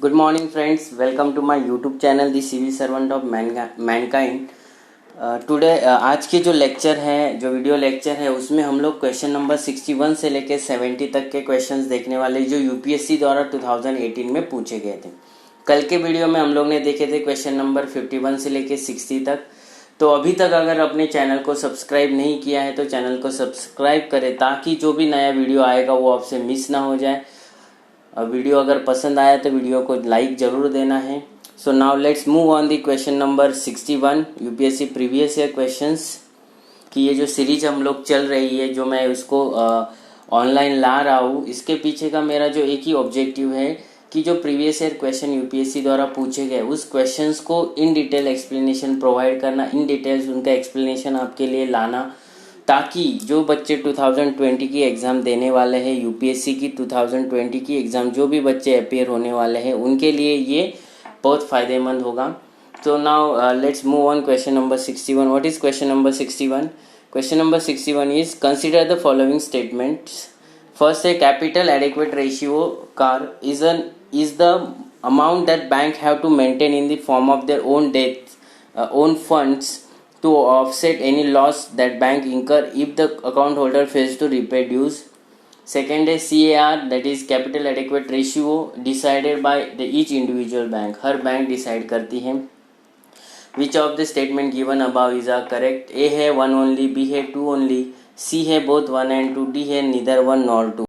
Good morning friends, welcome to my YouTube channel the civil servant of mankind. Today आज के जो lecture है, जो वीडियो लेक्चर है, उसमें हम लोग क्वेश्चन नंबर 61 से लेकर 70 तक के क्वेश्चंस देखने वाले जो यूपीएससी द्वारा 2018 में पूछे गए थे। कल के वीडियो में हम लोग ने देखे थे क्वेश्चन नंबर 51 से लेकर 60 तक। तो अभी तक अगर अपने चैनल को सब्सक्राइब नहीं किया है तो चैनल को सब्सक्राइब करें ताकि जो भी नया वीडियो आएगा वो आपसे मिस ना हो जाए। वीडियो अगर पसंद आया तो वीडियो को लाइक जरूर देना है। So now let's move on the question number 61 UPSC previous year questions की ये जो सीरीज हम लोग चल रही है, जो मैं उसको ऑनलाइन ला रहा हूँ, इसके पीछे का मेरा जो एक ही ऑब्जेक्टिव है कि जो प्रीवियस ईयर क्वेश्चन यूपीएससी द्वारा पूछे गए उस क्वेश्चंस को इन डिटेल एक्सप्लेनेशन प्रोवाइड करना, इन डिटेल्स उनका एक्सप्लेनेशन आपके लिए लाना, ताकि जो बच्चे 2020 की एग्ज़ाम देने वाले हैं, यूपीएससी की 2020 की एग्ज़ाम जो भी बच्चे अपेयर होने वाले हैं उनके लिए ये बहुत फ़ायदेमंद होगा। तो now let's move on question number 61। What is question number 61? Question number 61 is consider the following statements. First है capital adequate ratio CAR is the amount that bank have to maintain in the form of their own funds to offset any loss that bank incur if the account holder fails to repay dues. Second is CAR, that is capital adequate ratio decided by the each individual bank. Her bank decide करती है। Which of the statement given above is correct? A है 1 only, B है 2 only, C है both 1 and 2, D है neither 1 nor 2.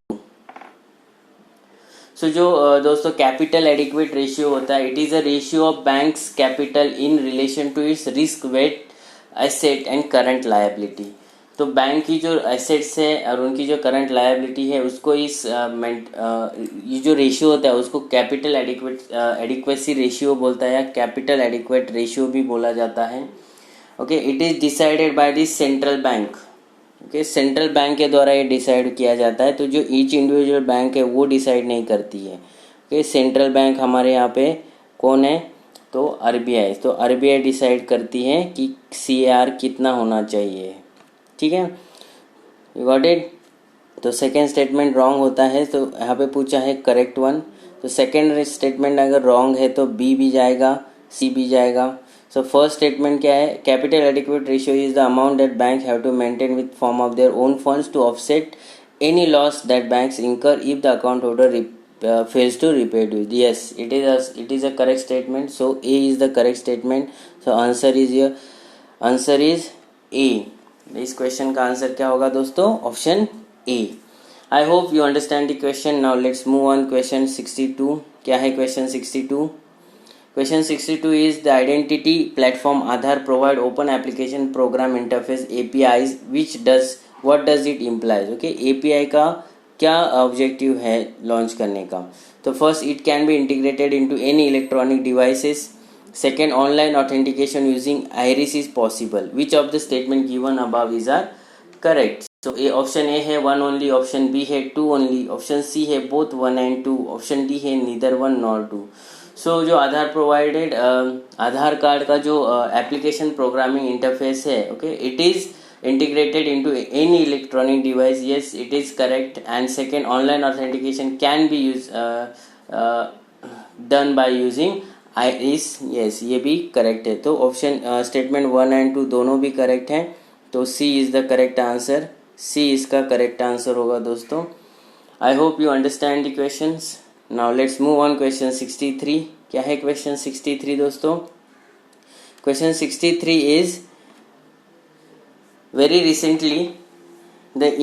सो जो दोस्तों capital adequate ratio होता है, it is a ratio of bank's capital in relation to its risk weight asset and current liability. तो bank की जो एसेट्स है और उनकी जो करंट लायबिलिटी है उसको इस ये जो रेशियो होता है उसको कैपिटल एडिक्वेसी रेशियो बोलता है या कैपिटल एडिक्वेट रेशियो भी बोला जाता है। Okay, it is decided by the central bank. Okay, central bank के द्वारा ये डिसाइड किया जाता है। तो जो ईच इंडिविजुअल बैंक है वो डिसाइड नहीं करती है। ओके, सेंट्रल बैंक हमारे यहाँ पे कौन है? तो आरबीआई। तो आरबीआई डिसाइड करती है कि सीआर कितना होना चाहिए। ठीक है, यू गॉट इट। तो सेकेंड स्टेटमेंट रॉन्ग होता है, तो यहाँ पे पूछा है करेक्ट वन। तो सेकेंड स्टेटमेंट अगर रॉन्ग है तो बी भी जाएगा, सी भी जाएगा। सो फर्स्ट स्टेटमेंट क्या है? Capital adequate ratio is the amount that bank have to maintain with form of their own funds to offset any loss that banks incur if the account holder fails to repay dues. Yes, it is a correct statement. So A is the correct statement. So answer is A. इस question का answer क्या होगा दोस्तों? Option A. I hope you understand the question. Now let's move on question 62. क्या है question 62? Question 62 is the identity platform Aadhaar provide open application program interface APIs what does it implies? Okay, API का क्या objective है launch करने का? तो first, it can be integrated into any electronic devices. Second, online authentication using iris is possible. Which of the statement given above is are correct? तो A option A है 1 only, option B है 2 only, option C है both 1 and 2, option D है neither 1 nor 2। सो जो आधार provided आधार card का जो application programming interface है, okay, it is integrated into any electronic device. Yes, it is correct. And second, online authentication can be done by using iris. Yes, ये भी correct है। तो option statement 1 and 2 दोनों भी correct हैं। तो C is the correct answer. C इसका correct answer होगा दोस्तों। I hope you understand the questions. Now let's move on question 63. क्या है क्वेश्चन 63 दोस्तों? Question 63 is very recently,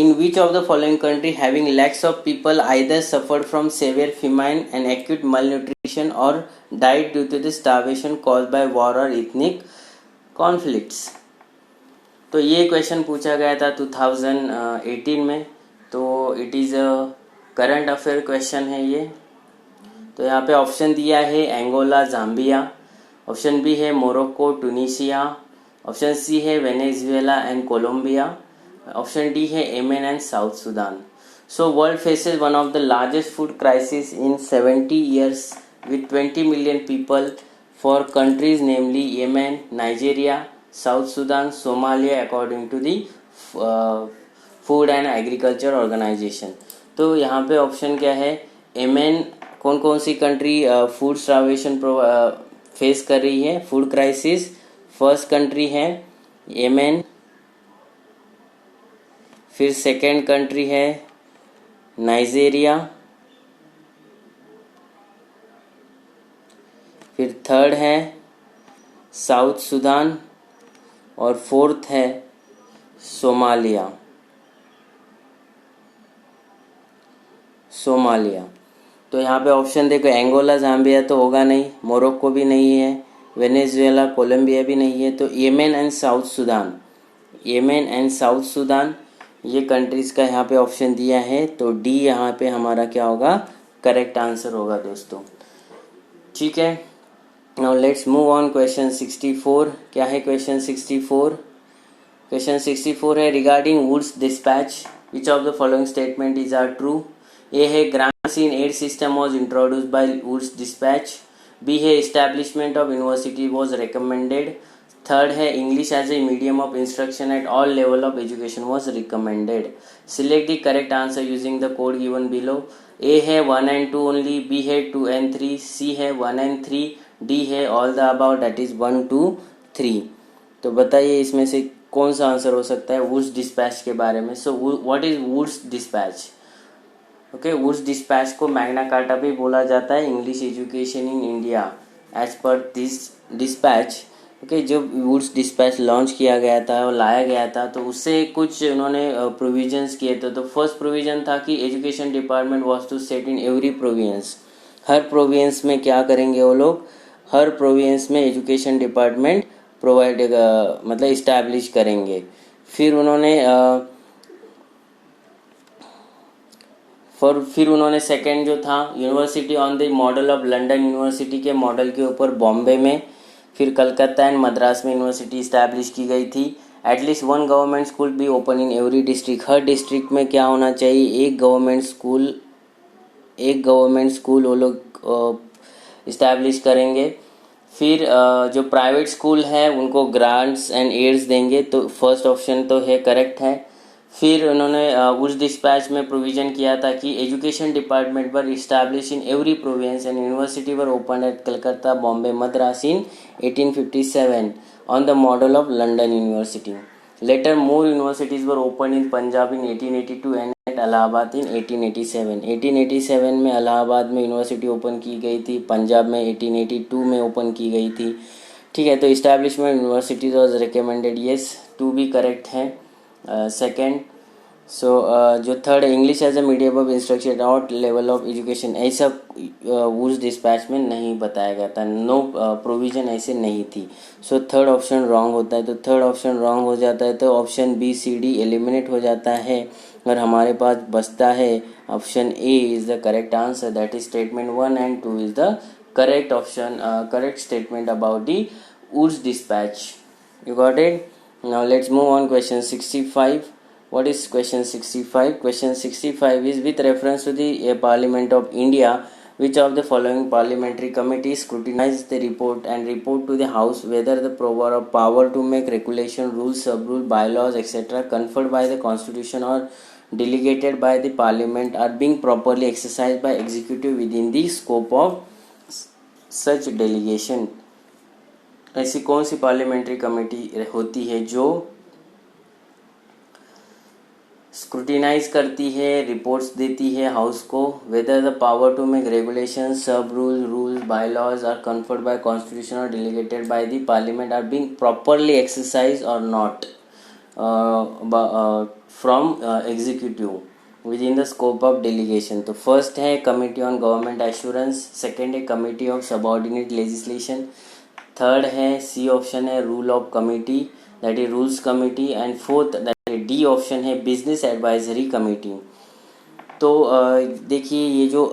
in which of the following country having lakhs of people either suffered from severe famine and acute malnutrition or died due to the starvation caused by war or ethnic conflicts? तो ये question पूछा गया था 2018 में। तो it is a current affair question है ये। तो यहाँ पे ऑप्शन दिया है एंगोला, जाम्बिया, ऑप्शन बी है मोरक्को, टूनिशिया, ऑप्शन सी है Venezuela and Colombia, option D है Yemen and South Sudan. So world faces one of the largest food crisis in 70 years with 20 million people for countries namely Yemen, Nigeria, South Sudan, Somalia according to the food and agriculture organisation. तो यहाँ पे option क्या है? Yemen कौन कौन सी country food starvation face कर रही है, फूड क्राइसिस? फर्स्ट कंट्री है येमेन, फिर सेकेंड कंट्री है नाइजीरिया, फिर थर्ड है साउथ सूडान और फोर्थ है सोमालिया। तो यहाँ पे ऑप्शन देखो, एंगोला जाम्बिया तो होगा नहीं, मोरक्को भी नहीं है, वेनेजुएला कोलंबिया भी नहीं है, तो येमेन एंड साउथ सूडान ये कंट्रीज़ का यहाँ पे ऑप्शन दिया है। तो डी यहाँ पे हमारा क्या होगा, करेक्ट आंसर होगा दोस्तों। ठीक है, now let's move on question 64। क्या है क्वेश्चन 64? क्वेश्चन 64 है regarding Woods Dispatch, which of the following statement is are true? A है grants in aid system was introduce by Woods Dispatch. B है establishment of university was recommended. Third है English as a medium of instruction at all level of education was recommended. Select the correct answer using the code given below. ए है 1 and 2 only, B है 2 and 3, सी है 1 and 3, D है all the about that is 1, 2, 3। तो बताइए इसमें से कौन सा आंसर हो सकता है वुड्स डिस्पैच के बारे में। So what is Woods dispatch? Okay, Woods dispatch को मैग्ना कार्टा भी बोला जाता है, English education in India as per this dispatch. Okay, जब वुड्स डिस्पैच लॉन्च किया गया था और लाया गया था तो उससे कुछ उन्होंने प्रोविजंस किए थे। तो फर्स्ट प्रोविजन था कि education department was to set in every province. हर प्रोविंस में क्या करेंगे वो लोग, हर प्रोविंस में एजुकेशन डिपार्टमेंट प्रोवाइड मतलब इस्टेब्लिश करेंगे। फिर उन्होंने सेकंड जो था university on the model of London university के मॉडल के ऊपर बॉम्बे में, फिर कलकत्ता एंड मद्रास में यूनिवर्सिटी इस्टेब्लिश की गई थी। At least one government school be open in every district, her district में क्या होना चाहिए, एक गवर्नमेंट स्कूल वो लोग इस्टेब्लिश करेंगे। फिर जो प्राइवेट स्कूल है उनको ग्रांट्स एंड एड्स देंगे, तो फर्स्ट ऑप्शन तो है करेक्ट है। फिर उन्होंने उस डिस्पैच में प्रोविजन किया था कि education department were establish in every province and university were open at Calcutta, Bombay, Madras in 1857 on the model of London university. Later more universities were open in Punjab in 1882 and at Allahabad in 1887। 1887 में इलाहाबाद में university open की गई थी, पंजाब में 1882 में open की गई थी। ठीक है, तो establishment universities was recommended, yes, two भी करेक्ट है सेकेंड। सो जो third English as a medium of instruction at level of education, ऐसा वुड्स डिस्पैच में नहीं बताया गया था, नो प्रोविजन ऐसे नहीं थी। सो थर्ड ऑप्शन रॉन्ग होता है। तो थर्ड ऑप्शन रॉन्ग हो जाता है तो option B C D eliminate हो जाता है और हमारे पास बचता है option A is the correct answer, that is statement 1 and 2 is the correct option, correct statement about the Woods dispatch. You got it? Now let's move on question 65. What is question 65? Question 65 is with reference to the Parliament of India, which of the following parliamentary committees scrutinize the report and report to the House whether the power to make regulation, rules, sub-rule, bylaws, etc. conferred by the Constitution or delegated by the Parliament are being properly exercised by executive within the scope of such delegation. ऐसी कौन सी parliamentary committee होती है जो scrutinise करती है, reports देती है house को, whether the power to make regulation, sub rules, by laws are conferred by constitution और delegated by the parliament are being properly exercise और not from executive within the scope of delegation. तो first है committee on government assurance, second है committee of subordinate legislation, third है C option है rule of committee that is rules committee, and fourth that is D option है business advisory committee. तो देखिए ये जो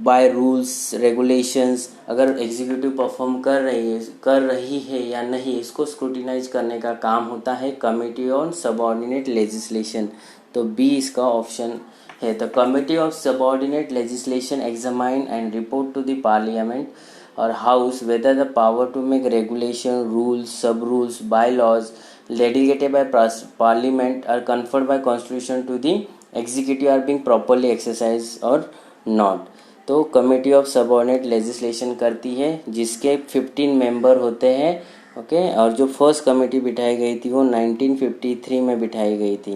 बाय रूल्स रेगुलेशंस अगर executive perform कर रही है या नहीं, इसको स्क्रूटिनाइज करने का काम होता है कमिटी ऑन सबऑर्डिनेट लेजिस्लेशन। तो बी इसका ऑप्शन है। The committee of subordinate legislation examine and report to the parliament or house whether the power to make regulation, rules, sub-rules, bylaws delegated by parliament are conferred by constitution to the executive are being properly exercised or not. तो committee of subordinate legislation करती है जिसके 15 member होते हैं। Okay, और जो first committee बिठाई गई थी वो 1953 में बिठाई गई थी।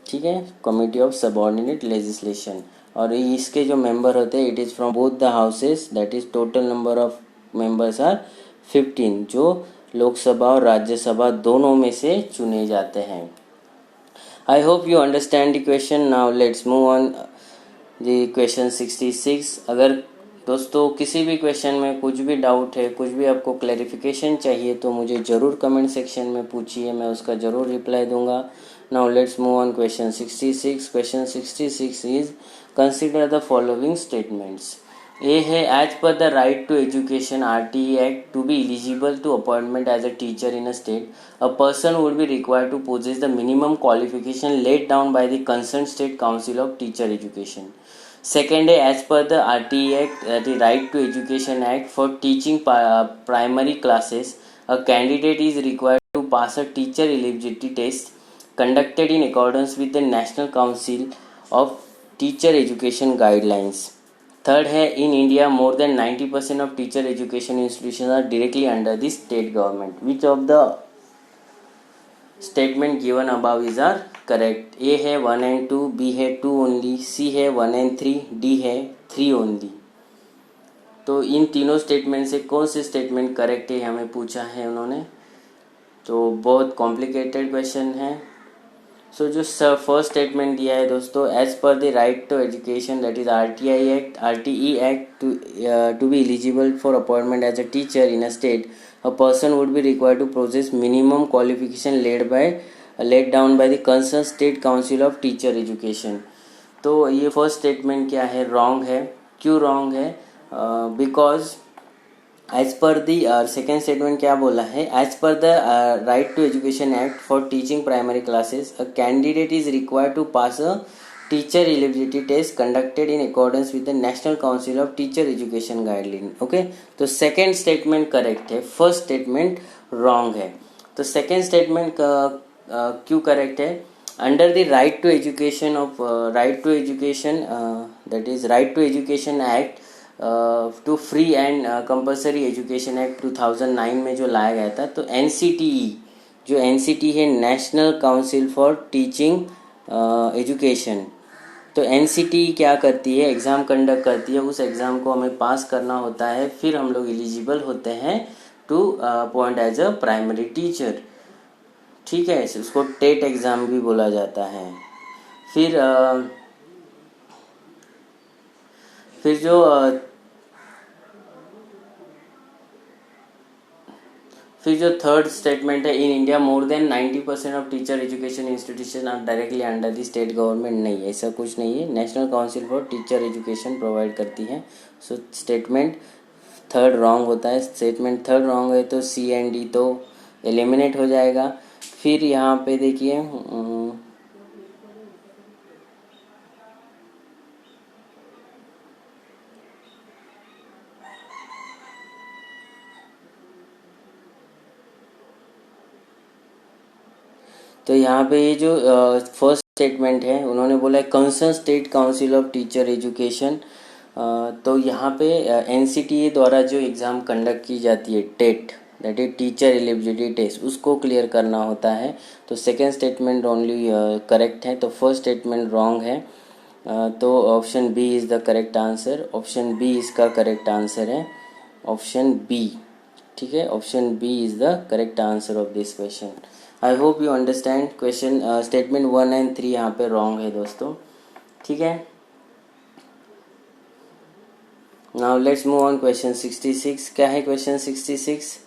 ठीक है, कमेटी ऑफ सबऑर्डिनेट लेजिस्लेशन। और इसके जो मेंबर होते हैं it is from both the houses, that is total number of members are 15, जो लोकसभा और राज्यसभा दोनों में से चुने जाते हैं। आई hope you understand the question. Now let's move on the question 66। अगर दोस्तों किसी भी क्वेश्चन में कुछ भी डाउट है, कुछ भी आपको क्लैरिफिकेशन चाहिए तो मुझे ज़रूर कमेंट सेक्शन में पूछिए, मैं उसका ज़रूर रिप्लाई दूंगा। Now let's move on question 66। Question 66 is consider the following statements. A है as per the right to education RTE act to be eligible to appointment as a teacher in a state a person would be required to possess the minimum qualification laid down by the concerned state council of teacher education. Second है as per the RTE Act, the Right to Education Act, for teaching primary classes, a candidate is required to pass a teacher eligibility test conducted in accordance with the National Council of Teacher Education guidelines. Third है in India more than 90% of teacher education institutions are directly under the state government. Which of the statement given above is are correct? A है 1 and 2, B है 2 only, C है 1 and 3, D है 3 only. तो इन तीनों statement से कौन से statement correct है हमें पूछा है उन्होंने। तो बहुत कॉम्प्लिकेटेड क्वेश्चन है। सो जो फर्स्ट स्टेटमेंट दिया है दोस्तों, as per the right to education that is RTE act to be eligible for appointment as a teacher in a state a person would be required to possess minimum qualification laid down by the concerned state council of teacher education. तो ये first statement क्या है, wrong है। क्यों wrong है? Because as per the second statement क्या बोला है, as per the right to education act for teaching primary classes a candidate is required to pass a teacher eligibility test conducted in accordance with the national council of teacher education guideline. Okay, तो second statement correct है, first statement wrong है। तो second statement क्यों correct है? Under the right to education that is right to education act to free and compulsory education act 2009 में जो लाया गया था, तो NCTE जो NCT है, national council for teaching education, तो NCTE क्या करती है, एग्ज़ाम कंडक्ट करती है। उस एग्ज़ाम को हमें पास करना होता है, फिर हम लोग एलिजिबल होते हैं to appoint as a primary teacher. ठीक है, उसको टेट एग्ज़ाम भी बोला जाता है। फिर जो थर्ड स्टेटमेंट है, in India more than 90% of teacher education institution are directly under the state government. नहीं, ऐसा कुछ नहीं है, national council for teacher education provide करती है। सो स्टेटमेंट थर्ड रॉन्ग होता है। स्टेटमेंट थर्ड रॉन्ग है तो C and D तो एलिमिनेट हो जाएगा। फिर यहाँ पे देखिए, तो यहाँ पे ये जो फर्स्ट स्टेटमेंट है, उन्होंने बोला है concern state council of teacher education. तो यहाँ पे NCTE द्वारा जो एग्ज़ाम कंडक्ट की जाती है, TET that is teacher eligibility test, उसको क्लियर करना होता है। तो सेकेंड स्टेटमेंट ओनली करेक्ट है, तो फर्स्ट स्टेटमेंट रॉन्ग है। तो option B is the correct answer. Option B इसका करेक्ट आंसर है, ऑप्शन B। ठीक है, option B is the correct answer of this question. I hope you understand question. Statement 1 and 3 यहाँ पे wrong है दोस्तों। ठीक है, now let's move on question 66। क्या है क्वेश्चन 66?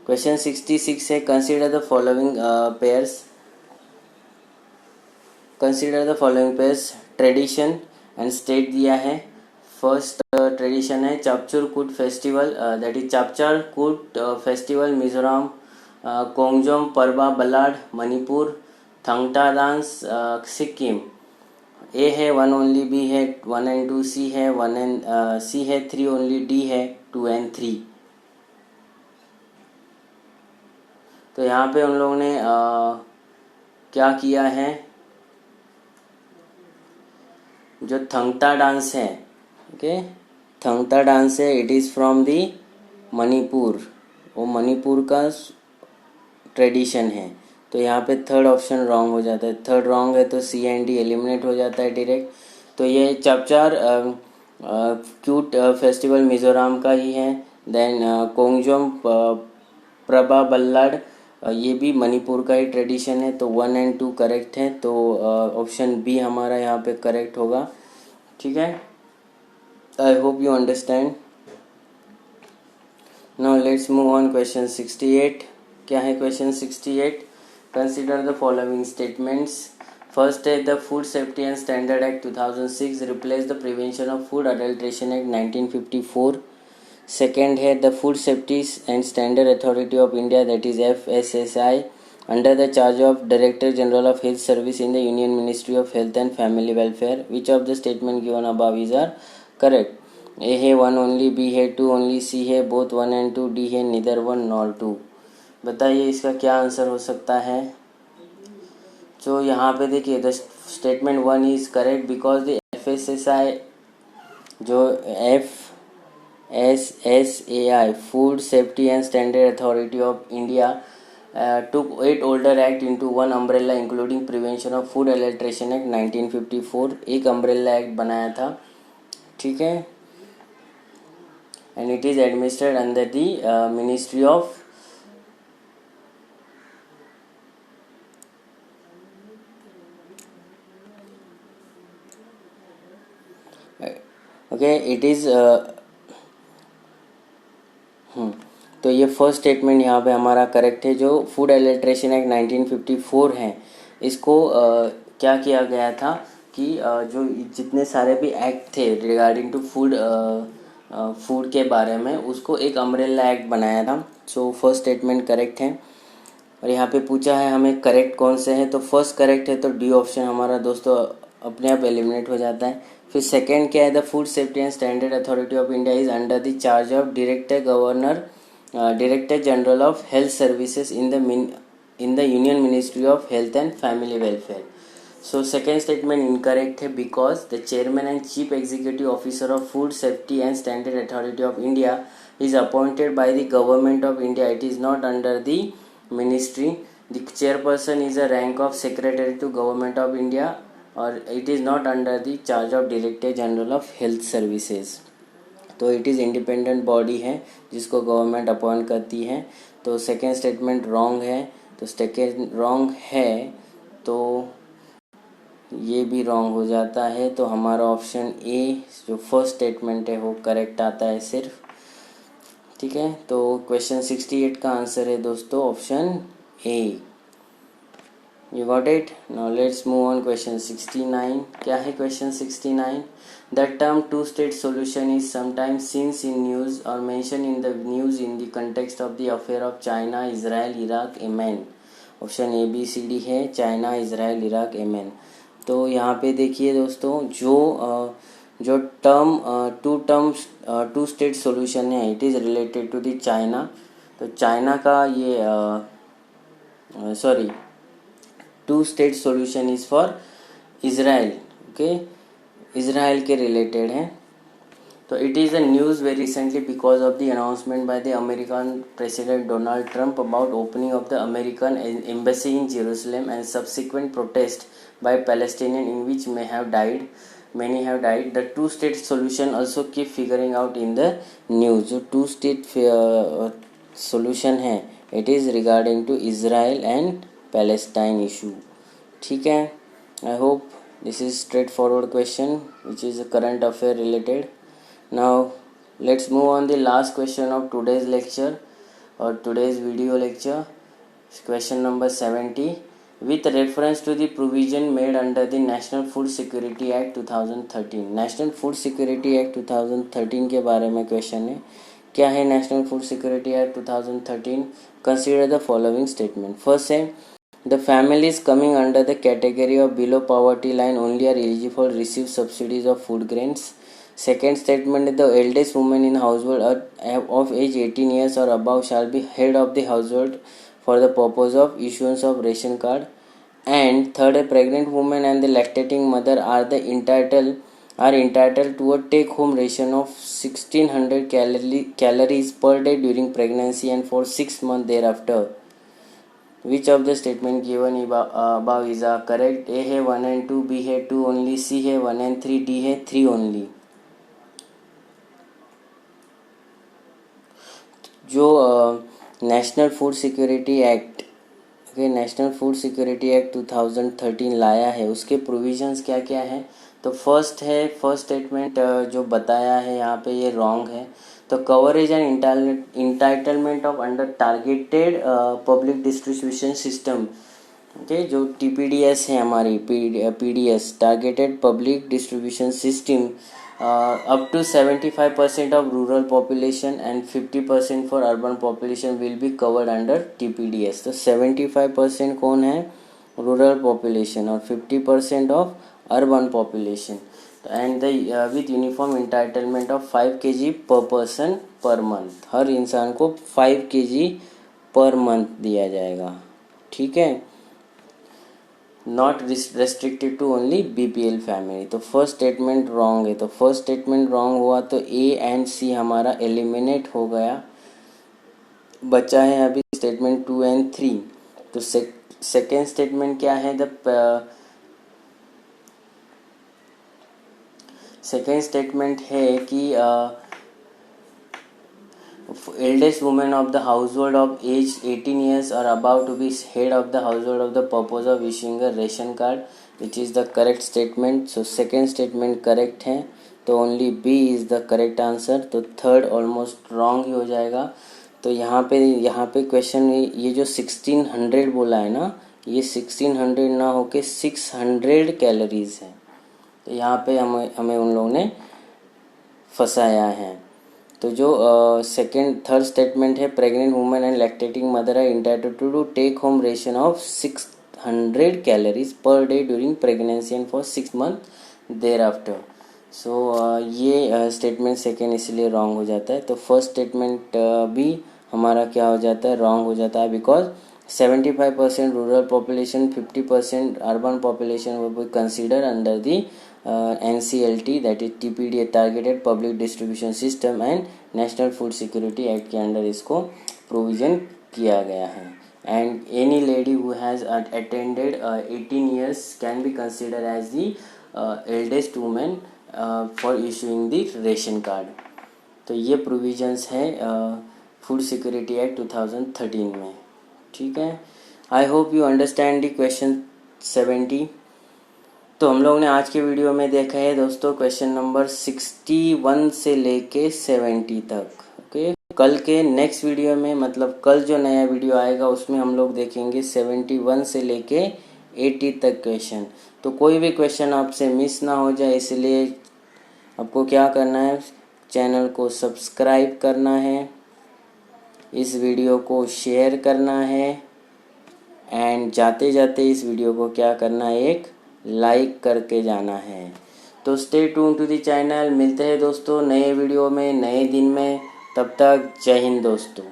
क्वेश्चन 66 है consider the following pairs. Consider the following pairs, tradition and state दिया है। फर्स्ट ट्रेडिशन है चापचूर कूट फेस्टिवल, दैट इज चापचार कूट festival Mizoram, Kongjom Parba ballad Manipur, Thangta dance Sikkim. A है 1 ओनली, B है 1 and 2, C है 3 ओनली, D है 2 and 3। तो यहाँ पे उन लोगों ने क्या किया है, जो थंगता डांस है, ओके, थंगता डांस है, it is from the Manipur, वो मणिपुर का ट्रेडिशन है। तो यहाँ पे थर्ड ऑप्शन रॉन्ग हो जाता है, थर्ड रॉन्ग है तो सी एंड डी एलिमिनेट हो जाता है डायरेक्ट। तो ये चपचार क्यूट फेस्टिवल मिज़ोरम का ही है। देन कोंगजोम प्रभा बल्लाड, ये भी मणिपुर का ही ट्रेडिशन है। तो 1 और 2 करेक्ट है, तो ऑप्शन बी हमारा यहाँ पे करेक्ट होगा। ठीक है, I hope you understand. Now let's move on question 68। क्या है question 68? Consider the following statements. First है the food safety and standard act 2006 replace the prevention of food adulteration act 1954। Second है the food safety and standard authority of India, that is FSSI, under the charge of director general of health service in the union ministry of health and family welfare. Which of the statement given above is are correct? A है 1 only, B है 2 only, सी है both 1 और 2, D है neither 1 nor 2। बताइए इसका क्या answer हो सकता है। तो यहाँ पे देखिए the statement 1 is correct because the FSSI, जो FSSAI food safety and standard authority of India took 8 older act into one umbrella including prevention of food adulteration act 1954, एक अम्ब्रेला एक्ट बनाया था, ठीक है, and it is administered under the Ministry of okay, it is तो ये first statement यहाँ पे हमारा करेक्ट है। जो फूड एडल्ट्रेशन एक्ट 1954 है, इसको क्या किया गया था कि जो जितने सारे भी एक्ट थे रिगार्डिंग टू फूड के बारे में, उसको एक अम्ब्रेला एक्ट बनाया था। सो फर्स्ट स्टेटमेंट करेक्ट है। और यहाँ पे पूछा है हमें करेक्ट कौन से हैं, तो फर्स्ट करेक्ट है, तो डी ऑप्शन हमारा दोस्तों अपने आप एलिमिनेट हो जाता है। फिर सेकंड क्या है, the food safety and standard authority of India is under the charge of director general of health services in the union ministry of health and family welfare. So second statement incorrect है because the chairman and chief executive officer of food safety and standard authority of India is appointed by the government of India. It is not under the ministry. The chairperson is a rank of secretary to government of India, or it is not under the charge of director general of health services. तो it is independent body है जिसको government appoint करती है। तो second statement wrong है, तो second wrong है, तो ये भी रॉन्ग हो जाता है। तो हमारा ऑप्शन ए जो फर्स्ट स्टेटमेंट है वो करेक्ट आता है सिर्फ, ठीक है। तो क्वेश्चन 68 का आंसर है दोस्तों option A. You got it. Now let's move on question 69। क्या है question 69? The term two state solution is sometimes seens in news और mention in the news in the context of the affair of China, Israel, Iraq, Yemen. Option A B C D है, China, Israel, Iraq, Yemen. तो यहाँ पे देखिए दोस्तों, जो two state solution है, it is related to the China. तो China का ये sorry, two state solution is for Israel, okay, Israel के रिलेटेड है। तो it is a news very recently because of the announcement by the American President Donald Trump about opening of the American embassy in Jerusalem and subsequent protest by Palestinians in which many have died. The two-state solution also keep figuring out in the news. जो two-state solution है, it is regarding to Israel and Palestine issue, ठीक है। I hope this is straightforward question which is a current affair related. Now let's move on the last question of today's lecture or today's video lecture. Question number 70. With reference to the provision made under the National Food Security Act 2013. National Food Security Act 2013 के बारे में question है। क्या है National Food Security Act 2013? Consider the following statement. First है, the families coming under the category of below poverty line only are eligible for receive subsidies of food grains. Second statement, the eldest woman in household of age 18 years or above shall be head of the household for the purpose of issuance of ration card. And third, a pregnant woman and the lactating mother are the entitled are entitled to a take-home ration of 1600 calories per day during pregnancy and for 6 months thereafter. Which of the statement given above is correct? A है 1 and 2, B है 2 only, C है 1 and 3, D है 3 only. जो national food security act national food security act 2013 लाया है, उसके provisions क्या क्या है? तो फर्स्ट स्टेटमेंट जो बताया है यहाँ पे ये रॉन्ग है. तो coverage and entitlement of under targeted public distribution system, okay, जो TPDS है हमारी, PDS targeted public distribution system, up to 75% of rural population and 50% for urban population will be covered under TPDS. तो 75% कौन है? Rural population और 50% of urban population. And with uniform entitlement of 5 kg पर person per month. हर इंसान को 5 kg per month दिया जाएगा. ठीक है, not restricted to only BPL family. तो फर्स्ट स्टेटमेंट रॉन्ग है. तो फर्स्ट स्टेटमेंट रॉन्ग हुआ तो A एंड C हमारा एलिमिनेट हो गया. बचा है अभी स्टेटमेंट 2 एंड 3. तो सेकेंड स्टेटमेंट क्या है? सेकेंड स्टेटमेंट है कि eldest woman of the household of age 18 years or above to be head of the household of the purpose of issuing a ration card, which is the correct statement. So second statement correct है, तो only B is the correct answer. तो third almost wrong ही हो जाएगा. तो यहाँ पे question ये जो 1600 बोला है ना, ये 1600 ना होके 600 कैलोरीज है. तो यहाँ पे हमें उन लोगों ने फंसाया है. तो जो थर्ड स्टेटमेंट है, pregnant women and lactating mother are entitled to take home ration of 600 calories per day during pregnancy and for 6 month thereafter. सो ये स्टेटमेंट सेकेंड इसलिए रॉन्ग हो जाता है. तो फर्स्ट स्टेटमेंट भी हमारा क्या हो जाता है? रॉन्ग हो जाता है, because 75% rural population, 50% urban population will be considered under the NCLT, that is TPD, targeted public distribution system, and national food security act के अंडर इसको प्रोविजन किया गया है. And any lady who has attended 18 years can be consider as the eldest women for issuing the ration card. तो ये provisions है food security act 2013 में. ठीक है, I hope you understand the question 70. तो हम लोग ने आज के वीडियो में देखा है दोस्तों क्वेश्चन नंबर 61 से लेके 70 तक. ओके, कल के नेक्स्ट वीडियो में, मतलब कल जो नया वीडियो आएगा उसमें हम लोग देखेंगे 71 से लेके 80 तक क्वेश्चन. तो कोई भी क्वेश्चन आपसे मिस ना हो जाए, इसलिए आपको क्या करना है? चैनल को सब्सक्राइब करना है, इस वीडियो को शेयर करना है, एंड जाते जाते इस वीडियो को क्या करना है? एक लाइक करके जाना है. तो stay tune to the channel. मिलते हैं दोस्तों नए वीडियो में नए दिन में. तब तक जय हिंद दोस्तों.